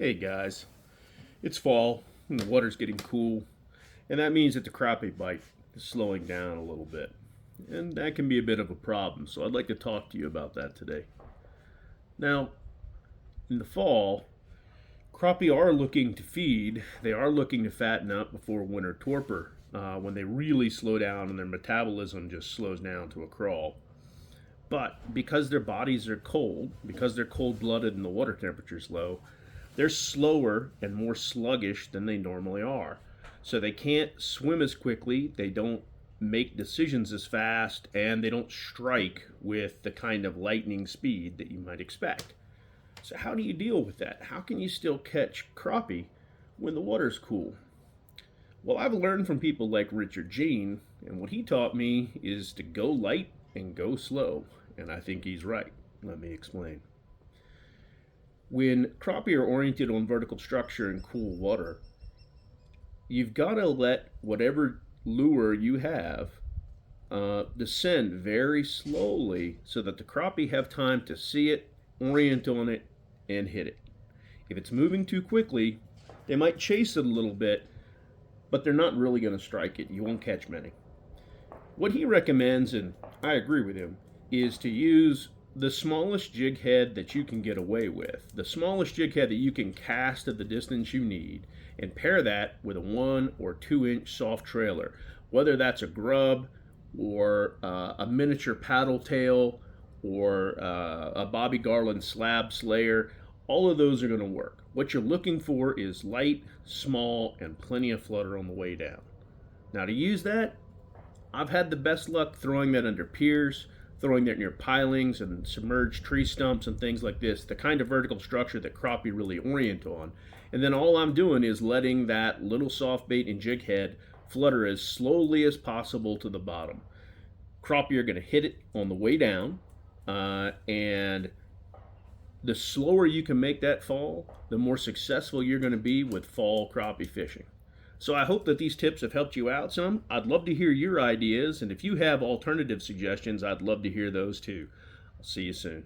Hey guys, it's fall and the water's getting cool, and that means that the crappie bite is slowing down a little bit. And that can be a bit of a problem, so I'd like to talk to you about that today. Now, in the fall, crappie are looking to feed, they are looking to fatten up before winter torpor, when they really slow down and their metabolism just slows down to a crawl. But because their bodies are cold, because they're cold blooded and the water temperature's low, they're slower and more sluggish than they normally are. So they can't swim as quickly, they don't make decisions as fast, and they don't strike with the kind of lightning speed that you might expect. So, how do you deal with that? How can you still catch crappie when the water's cool? Well, I've learned from people like Richard Jean, and what he taught me is to go light and go slow. And I think he's right. Let me explain. When crappie are oriented on vertical structure and cool water, you've got to let whatever lure you have descend very slowly so that the crappie have time to see it, orient on it, and hit it. If it's moving too quickly, they might chase it a little bit, but they're not really going to strike it. You won't catch many. What he recommends, and I agree with him, is to use the smallest jig head that you can get away with, the smallest jig head that you can cast at the distance you need, and pair that with a 1 or 2 inch soft trailer, whether that's a grub or a miniature paddle tail or a Bobby Garland slab slayer. All of those are going to work. What you're looking for is light, small, and plenty of flutter on the way down. Now, to use that, I've had the best luck throwing that under piers, throwing that near pilings and submerged tree stumps and things like this, the kind of vertical structure that crappie really orient on. And then all I'm doing is letting that little soft bait and jig head flutter as slowly as possible to the bottom. Crappie are going to hit it on the way down, and the slower you can make that fall, the more successful you're going to be with fall crappie fishing. So I hope that these tips have helped you out some. I'd love to hear your ideas, and if you have alternative suggestions, I'd love to hear those too. I'll see you soon.